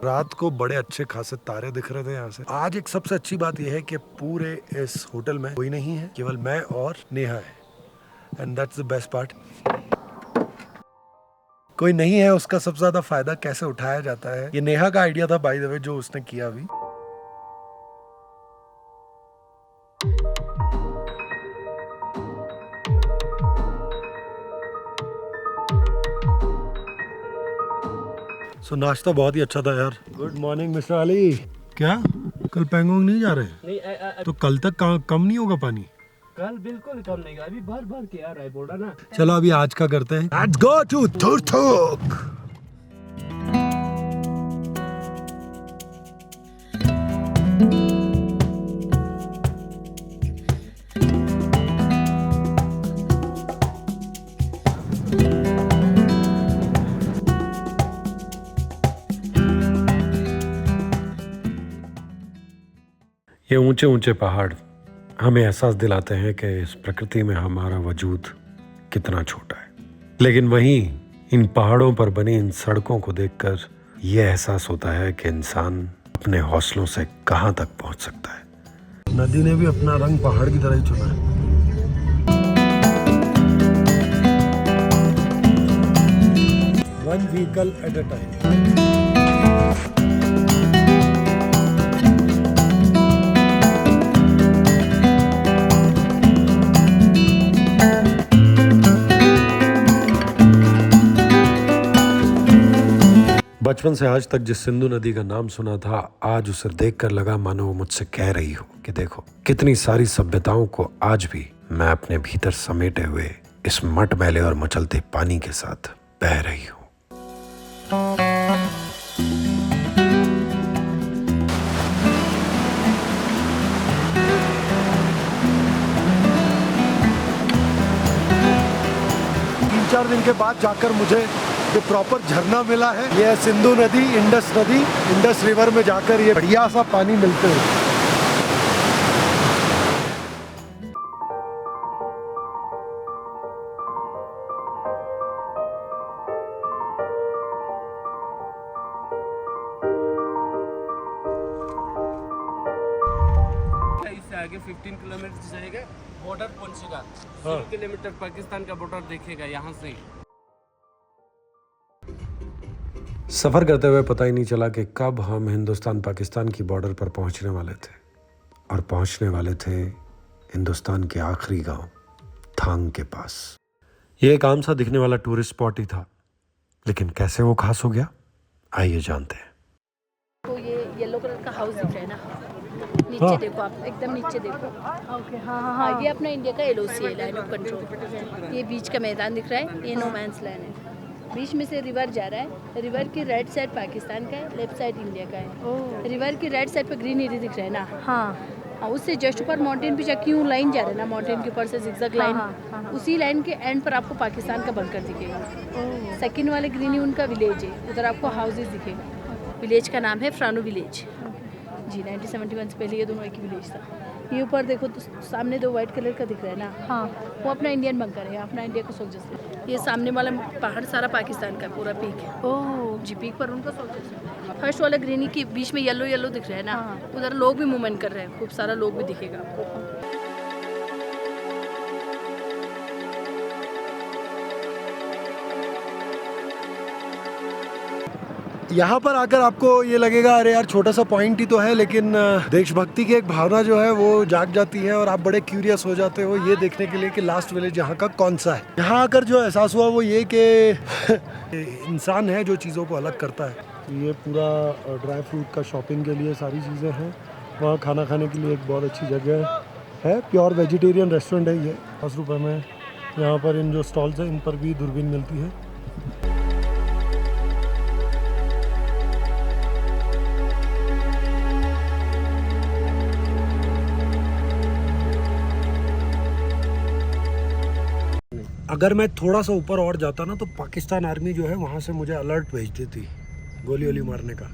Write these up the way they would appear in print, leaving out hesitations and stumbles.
रात को बड़े अच्छे खासे तारे दिख रहे थे यहाँ से। आज एक सबसे अच्छी बात यह है कि पूरे इस होटल में कोई नहीं है, केवल मैं और नेहा है, and that's the best part. कोई नहीं है, उसका सबसे ज्यादा फायदा कैसे उठाया जाता है, ये नेहा का आइडिया था बाय द वे, जो उसने किया अभी। सो नाश्ता बहुत ही अच्छा था यार। Good morning mister Ali. क्या कल पैंगोंग नहीं जा रहे? नहीं, तो कल तक कम नहीं होगा पानी? कल बिल्कुल कम नहीं, अभी भर भर के आ रहा है, बोल रहा ना। चलो अभी आज का करते हैं। Let's go to Turtuk. ये ऊंचे ऊंचे पहाड़ हमें एहसास दिलाते हैं कि इस प्रकृति में हमारा वजूद कितना छोटा है, लेकिन वहीं इन पहाड़ों पर बनी इन सड़कों को देखकर यह एहसास होता है कि इंसान अपने हौसलों से कहां तक पहुंच सकता है। नदी ने भी अपना रंग पहाड़ की तरह ही चुना है। One vehicle at a time. बचपन से आज तक जिस सिंधु नदी का नाम सुना था, आज उसे देखकर लगा मानो वो मुझसे कह रही हो कि देखो कितनी सारी सभ्यताओं को आज भी मैं अपने भीतर समेटे हुए इस मटमैले और मचलते पानी के साथ बह रही हूँ। तीन चार दिन के बाद जाकर मुझे जो प्रॉपर झरना मिला है, ये सिंधु नदी, इंडस रिवर में जाकर ये बढ़िया सा पानी मिलते हैं। इससे आगे 15 किलोमीटर जाएगा, बॉर्डर पहुंचेगा। 100 किलोमीटर पाकिस्तान का बॉर्डर देखेगा यहाँ से। सफ़र करते हुए पता ही नहीं चला कि कब हम हिंदुस्तान पाकिस्तान की बॉर्डर पर पहुंचने वाले थे, और पहुंचने वाले थे हिंदुस्तान के आखिरी गांव थांग के पास। ये एक आम सा दिखने वाला टूरिस्ट स्पॉट ही था, लेकिन कैसे वो खास हो गया, आइए जानते हैं। तो ये येलो कलर का हाउस दिख रहा है ना, नीचे देखो आप, एकदम नीचे देखो। ओके, हाँ, ये अपना इंडिया का LOC है, लाइन ऑफ कंट्रोल। ये बीच का मैदान दिख रहा है, ये नो मैंस लैंड है। बीच में से रिवर जा रहा है, रिवर की राइट साइड पाकिस्तान का है, लेफ्ट साइड इंडिया का है। रिवर की राइट साइड पर ग्रीन एरिया दिख रहा है ना, हाँ, उससे जस्ट ऊपर माउंटेन पे जाके यूँ लाइन जा रहा है ना, माउंटेन के ऊपर से जिगजैग लाइन, उसी लाइन के एंड पर आपको पाकिस्तान का बंकर दिखेगा। सेकंड वाले ग्रीन उनका विलेज है, उधर आपको हाउसेज दिखेगा। विलेज का नाम है फ्रानू विलेज जी। 1971 से पहले ये दोनों एक ही विलेज था। ये ऊपर देखो तो सामने दो वाइट कलर का दिख रहा है ना, हाँ, वो अपना इंडियन बंकर है, अपना इंडिया का सोल्जर्स है। ये सामने वाला पहाड़ सारा पाकिस्तान का पूरा पीक है। ओह जी, पीक पर उनका सोल्जर्स है। फर्स्ट वाला ग्रीनी के बीच में येलो येलो दिख रहा है ना, उधर लोग भी मूवमेंट कर रहे हैं, खूब सारा लोग भी दिखेगा आपको। यहाँ पर आकर आपको ये लगेगा अरे यार छोटा सा पॉइंट ही तो है, लेकिन देशभक्ति की एक भावना जो है वो जाग जाती है, और आप बड़े क्यूरियस हो जाते हो ये देखने के लिए कि लास्ट विलेज यहाँ का कौन सा है। यहाँ आकर जो एहसास हुआ वो ये कि इंसान है जो चीज़ों को अलग करता है। ये पूरा ड्राई फ्रूट का शॉपिंग के लिए सारी चीज़ें हैं। वहाँ खाना खाने के लिए एक बहुत अच्छी जगह है, प्योर वेजिटेरियन रेस्टोरेंट है ये। 10 रुपये में यहाँ पर इन जो स्टॉल्स हैं इन पर भी दूरबीन मिलती है। अगर मैं थोड़ा सा ऊपर और जाता ना तो पाकिस्तान आर्मी जो है वहाँ से मुझे अलर्ट भेज देती गोली वोली मारने का।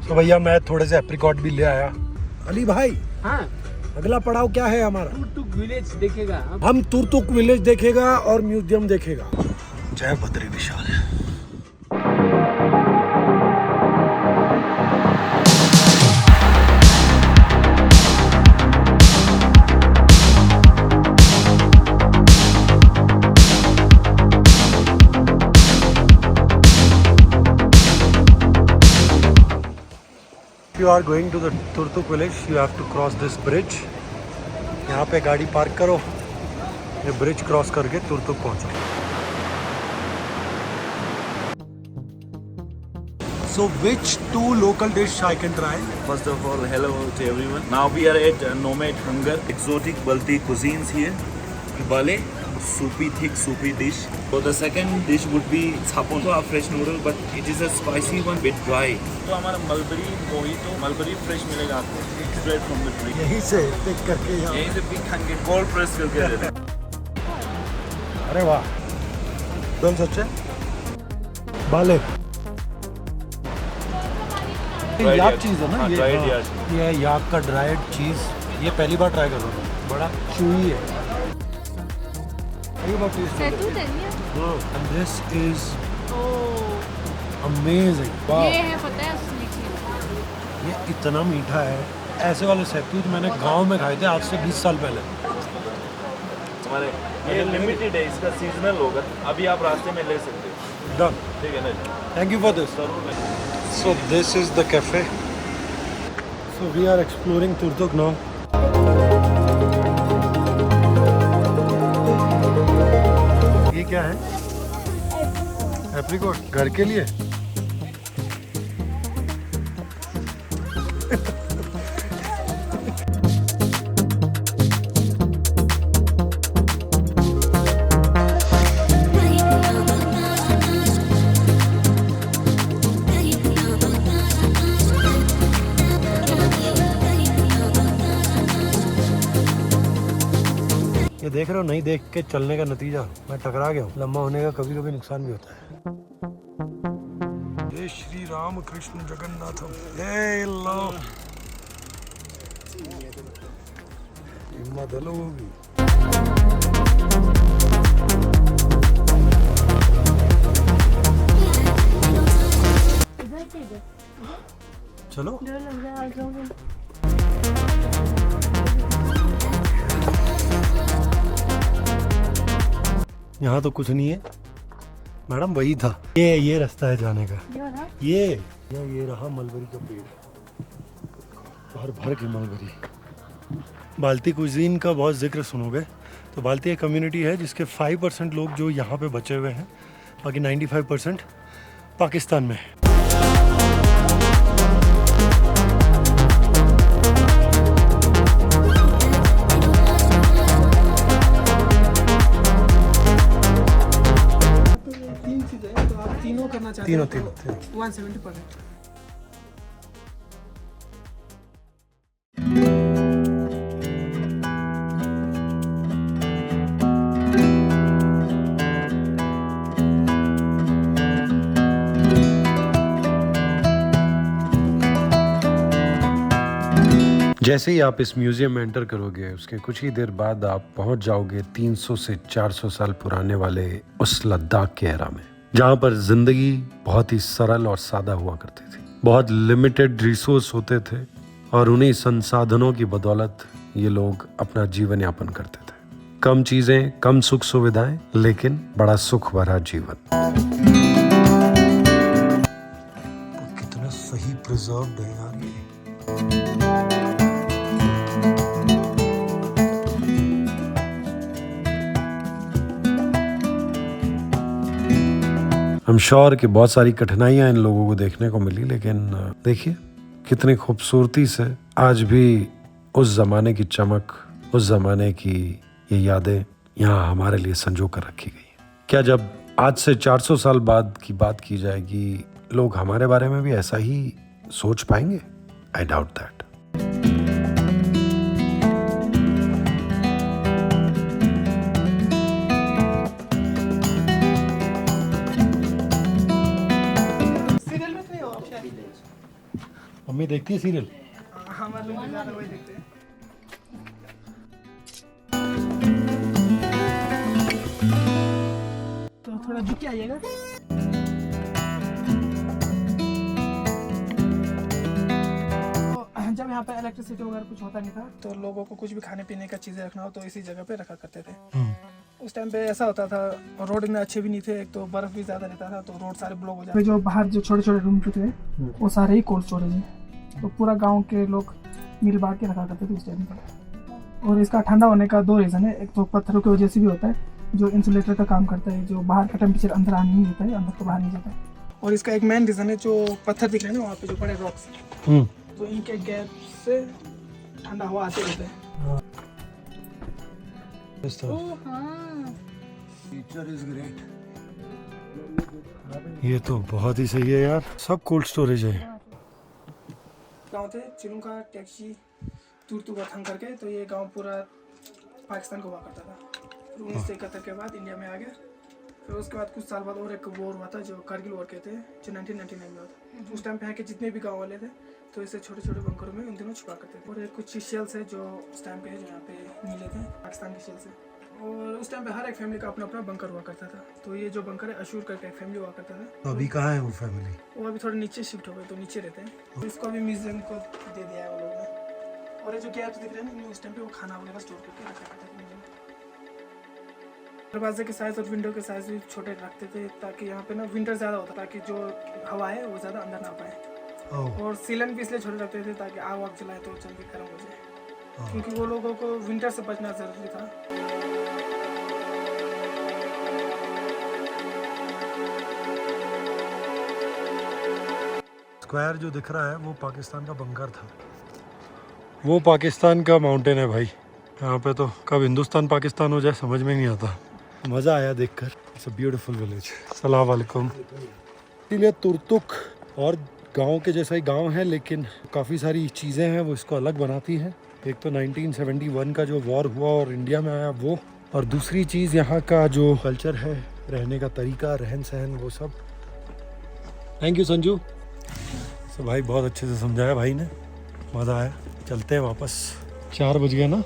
तो भैया मैं थोड़े से एप्रिकॉट भी ले आया। अली भाई, हाँ, अगला पड़ाव क्या है हमारा? तुर्तुक विलेज देखेगा हम तुर्तुक विलेज देखेगा और म्यूजियम देखेगा। जय Badri Vishal. If you are going to the Turtuk village you have to cross this bridge. यहाँ पे गाड़ी पार्क करो, ये ब्रिज क्रॉस करके तुर्तुक पहुँचो। So which two local dish I can try? First of all, hello to everyone. Now we are at Nomad Hunger, exotic Balti cuisines here. Bale, soupy, thick soupy dish. So the second dish would be chapon, a fresh noodle, but it is a spicy one, bit dry. तो हमारा mulberry mojito, mulberry fresh मिलेगा आपको, straight from the tree. यहीं से pick करके यहाँ। यहीं से pick करके cold press करके देते हैं। अरे वाह, एकदम सच्चे। बाले। याक चीज़ है ना ये? dried yak. ये है याक का ड्राइड चीज़। ये पहली बार ट्राई कर रहा हूँ, बड़ा चूई है। And this is amazing. Wow. ये है पता है असली चीज़। ये इतना मीठा है। ऐसे वाले सैतूत मैंने गांव में खाए थे आज से 20 साल पहले। हमारे ये लिमिटेड है, इसका सीजनल होगा, अभी आप रास्ते में ले सकते हो। Done. ठीक है ना? Thank you for this. जरूर। So this is the cafe. So we are exploring Turtuk now. ये क्या है? एप्रिकॉट घर के लिए? ये देख रहे हो, नहीं देख के चलने का नतीजा। मैं टकरा गया हूँ। लंबा होने का कभी कभी नुकसान भी होता है। जय श्री राम कृष्ण जगन्नाथम। जय अल्लाह। हिम्मत है लोगों की। चलो यहाँ तो कुछ नहीं है मैडम, वही था। ये रास्ता है जाने का। ये रहा मलबरी का पेड़, भर भर के मलबरी। बाल्टी कुजीन का बहुत जिक्र सुनोगे तो बाल्टी एक कम्युनिटी है जिसके 5% लोग जो यहाँ पे बचे हुए हैं, बाकी 95% पाकिस्तान में है। तीनों 170 पर है। जैसे ही आप इस म्यूजियम में एंटर करोगे उसके कुछ ही देर बाद आप पहुंच जाओगे 300 से 400 साल पुराने वाले उस लद्दाख के एरा में, जहाँ पर जिंदगी बहुत ही सरल और सादा हुआ करती थी। बहुत लिमिटेड रिसोर्स होते थे और उन्हीं संसाधनों की बदौलत ये लोग अपना जीवन यापन करते थे। कम चीजें, कम सुख सुविधाएं, लेकिन बड़ा सुख भरा जीवन। कितना सही प्रिजर्व्ड है यार ये। I'm sure कि बहुत सारी कठिनाइयां इन लोगों को देखने को मिली, लेकिन देखिए कितनी खूबसूरती से आज भी उस जमाने की चमक, उस जमाने की ये यादें यहाँ हमारे लिए संजो कर रखी गई हैं। क्या जब आज से 400 साल बाद की बात की जाएगी लोग हमारे बारे में भी ऐसा ही सोच पाएंगे? I doubt that. मम्मी देखती है सीरियल? हमारे लोग ज़्यादा वही देखते हैं। तो थोड़ा झुक के आइएगा। तो जब यहाँ पे इलेक्ट्रिसिटी वगैरह कुछ होता नहीं था तो लोगों को कुछ भी खाने पीने का चीज़ें रखना हो तो इसी जगह पे रखा करते थे। उस टाइम पे ऐसा होता था, रोड इतने अच्छे भी नहीं थे, एक तो बर्फ भी ज़्यादा रहता था तो रोड सारे ब्लॉक हो जाते। जो बाहर जो छोटे छोटे रूम थे वो सारे ही कोल्ड स्टोरेज है। तो पूरा गांव के लोग मिल बांट के रखा करते थे उस टाइम पर। और इसका ठंडा होने का दो रीज़न है, एक तो पत्थरों की वजह से भी होता है जो इंसुलेटर का काम करता है, जो बाहर का टेम्परेचर अंदर आने नहीं देता है, अंदर को बाहर नहीं जाता है। और इसका एक मेन रीज़न है जो पत्थर दिख रहे हैं ना वहाँ पे जो बड़े रॉक्स, तो इनके गैप से ठंडा हवा आते रहता है। ये तो बहुत ही सही है यार, सब कोल्ड स्टोरेज है। गाँव थे चिलुंका टैक्सी तुर्तु का थंग करके, तो ये गांव पूरा पाकिस्तान को हुआ करता था। 1971 के बाद इंडिया में आ गया। फिर उसके बाद कुछ साल बाद और एक वॉर हुआ था जो कारगिल वॉर कहते हैं, जो 1999 में हुआ था। तो उस टाइम पे यहाँ के जितने भी गांव वाले थे तो इसे छोटे छोटे बंकरों में उन दिनों छुपा करते थे। और कुछ शेल्स है जो उस टाइम पे है जो यहाँ पे मिले थे पाकिस्तान के शेल्स है। और उस टाइम पे हर एक फैमिली का अपना अपना बंकर हुआ करता था। तो ये जो बंकर है अशूर करके एक फैमिली हुआ करता था। तो अभी कहाँ है वो फैमिली? वो अभी थोड़ा नीचे शिफ्ट हो गए, तो नीचे रहते हैं। तो इसको अभी म्यूजियम को दे दिया है वो लोगों ने। और ये जो गैप दिख रहे हैं ना, उस टाइम पे वो खाना वगैरह स्टोर करके रखा करते थे। दरवाजे के साइज और विंडो के साइज भी छोटे रखते थे ताकि यहाँ पे ना विंटर ज़्यादा होता, ताकि जो हवा है वो ज़्यादा अंदर ना पाए। और सीलन भी इसलिए छोटे रखते थे ताकि आग वाग जलाए तो जल्दी गर्म हो जाए, क्योंकि वो लोगों को विंटर से बचना ज़रूरी था। स्क्वायर जो दिख रहा है वो पाकिस्तान का बंकर था। वो पाकिस्तान का माउंटेन है भाई। यहाँ पे तो कब हिंदुस्तान पाकिस्तान हो जाए समझ में नहीं आता। मज़ा आया देखकर। It's a beautiful village. अस्सलाम वालेकुम। इसीलिए तुर्तुक और गांव के जैसा ही गांव है, लेकिन काफ़ी सारी चीज़ें हैं वो इसको अलग बनाती हैं। एक तो 1971 का जो वॉर हुआ और इंडिया में आया वो, और दूसरी चीज़ यहाँ का जो कल्चर है, रहने का तरीका, रहन सहन, वो सब। Thank you Sanju. तो भाई बहुत अच्छे से समझाया भाई ने, मज़ा आया। चलते हैं वापस, 4 बज गए ना।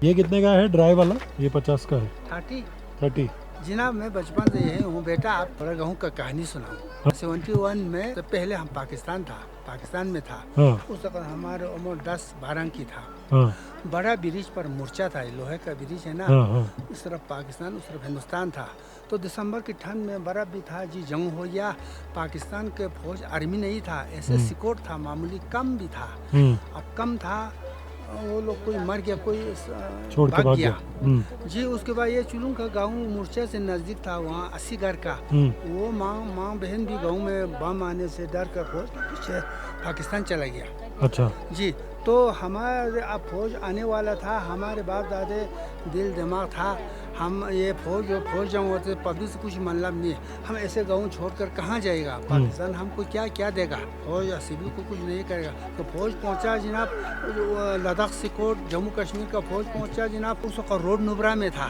ये कितने का है ड्राई वाला? ये 50 का है। 30। जनाब मैं बचपन से यही हूँ बेटा। आप थोड़ा गाँव का कहानी सुनाऊँ। 71 में तो पहले हम पाकिस्तान में था। उस वक्त हमारे उम्र 10-12 की था। बड़ा ब्रिज पर मोर्चा था, लोहे का ब्रिज है ना। इस तरफ पाकिस्तान उस तरफ हिंदुस्तान था। तो दिसंबर की ठंड में बर्फ भी था जी, जंग हो गया। पाकिस्तान के फौज आर्मी नहीं था, ऐसे सिक्योर था, मामूली कम भी था। अब कम था, वो लोग कोई मर गया, कोई छोड़ के भाग गया। जी उसके बाद ये चुलूं का गांव मोर्चा से नज़दीक था, वहाँ 80 घर का। वो माँ बहन भी गांव में बम आने से डर कर फौज पीछे पाकिस्तान चला गया। अच्छा जी, तो हमारे अब फौज आने वाला था। हमारे बाप दादे दिल दिमाग था, हम ये फौज जंग होते पब्लिक से कुछ मतलब नहीं, हम ऐसे गाँव छोड़कर कहाँ जाएगा, पाकिस्तान हमको क्या देगा, फौज या सिविल को कुछ नहीं करेगा। तो फौज पहुँचा जनाब लद्दाख से कोट जम्मू कश्मीर का फौज पहुँचा जनाब। उस वक्त रोड नुब्रा में था।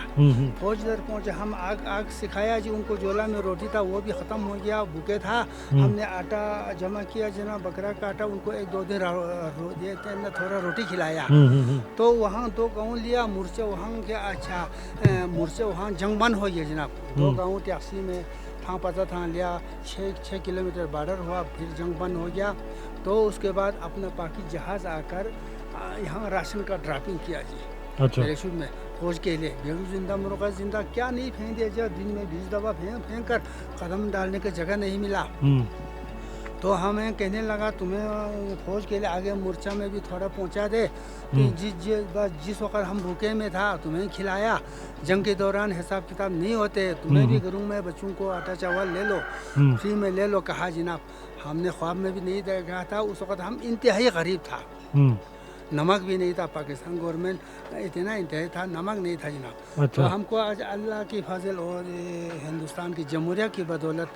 फौज इधर पहुँचा, हम आग सिखाया जी उनको। जोला में रोटी था वो भी ख़त्म हो गया, भूखे था। हमने आटा जमा किया जनाब, बकरा का आटा, उनको 1-2 दिन थोड़ा रोटी खिलाया। तो वहाँ 2 गाँव लिया मुर्चे वहाँ के। अच्छा मुर्चे वहाँ जंग बंद हो गया जनाब। 2 गाँव टैक्सी में था पता था लिया। 6 किलोमीटर बॉर्डर हुआ, फिर जंग बंद हो गया। तो उसके बाद अपना पाकि जहाज़ आकर यहाँ राशन का ड्रॉपिंग किया जी। अच्छा। पैराशूट में फौज के लिए बेरू जिंदा मुर्गा जिंदा क्या नहीं फेंक दिया, जब दिन में 20 दफ़ा फेंक कर कदम डालने की जगह नहीं मिला। तो हमें कहने लगा तुम्हें फौज के लिए आगे मोर्चा में भी थोड़ा पहुंचा दे। तो जिस वक्त हम भूखे में था तुम्हें खिलाया। जंग के दौरान हिसाब किताब नहीं होते, तुम्हें भी घरों में बच्चों को आटा चावल ले लो, फ्री में ले लो, कहा जनाब। हमने ख्वाब में भी नहीं देखा था। उस वक्त हम इंतहाई गरीब था, नमक भी नहीं था। पाकिस्तान गवर्नमेंट इतना इंतहाई था, नमक नहीं था जनाब। अच्छा। तो हमको आज अल्लाह की फजल और हिंदुस्तान की जमहूरियत की बदौलत,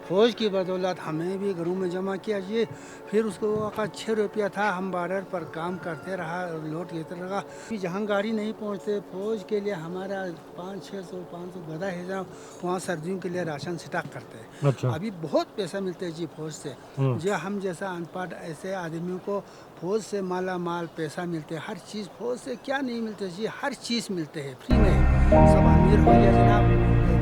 फौज की बदौलत हमें भी घरों में जमा किया जी। फिर उसको वक़्त 6 रुपया था, हम बॉर्डर पर काम करते रहा, लोट लेते रहा। जहाँ गाड़ी नहीं पहुँचते फौज के लिए हमारा 500-600-500 गधा है, जहाँ वहाँ सर्दियों के लिए राशन स्टॉक करते हैं। अच्छा। अभी बहुत पैसा मिलते है जी फौज से। जो हम जैसा अनपढ़ ऐसे आदमियों को फौज से माला माल पैसा मिलते है, हर चीज़ फौज से क्या नहीं मिलते जी, हर चीज़ मिलते हैं फ्री में। सब अमीर हो गया जनाब,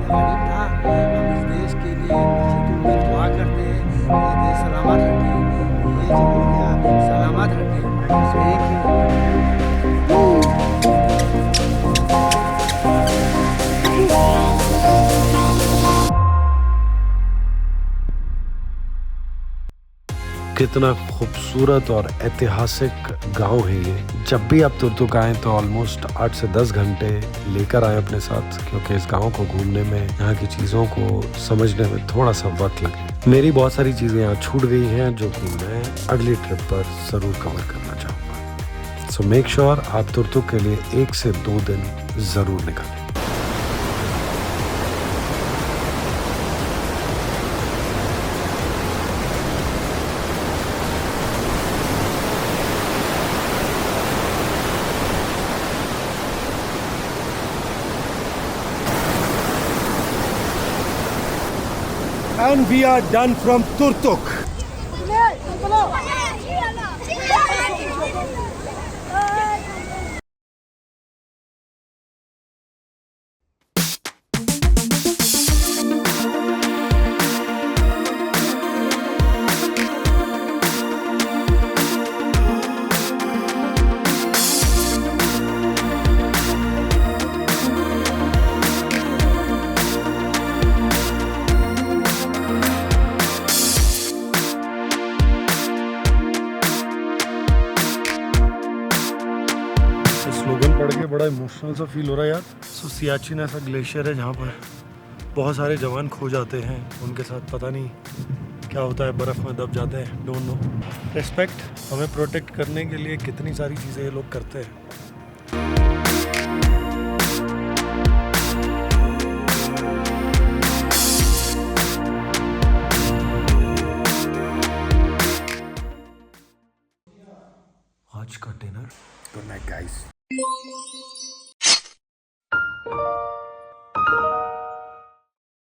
गरीब था। हम इस देश के लिए दुआ करते हैं, ये देश सलामत रखे, ये जमहूरियत सलामत रखे। कितना खूबसूरत और ऐतिहासिक गांव है ये। जब भी आप तुर्तुक आए तो ऑलमोस्ट 8 से 10 घंटे लेकर आए अपने साथ, क्योंकि इस गांव को घूमने में, यहाँ की चीज़ों को समझने में थोड़ा सा वक्त लगे। मेरी बहुत सारी चीज़ें यहाँ छूट गई हैं जो कि मैं अगली ट्रिप पर ज़रूर कवर करना चाहूँगा। सो मेक श्योर आप तुर्तुक के लिए 1 से 2 दिन ज़रूर निकालें। And we are done from Turtuk. Slogan पढ़ के बड़ा इमोशनल सा फील हो रहा है यार। सो सियाचिन ऐसा ग्लेशियर है जहाँ पर बहुत सारे जवान खो जाते हैं, उनके साथ पता नहीं क्या होता है, बर्फ़ में दब जाते हैं, डोंट नो। रिस्पेक्ट, हमें प्रोटेक्ट करने के लिए कितनी सारी चीज़ें ये लोग करते हैं। आज का डिनर, गुड नाइट गाइस।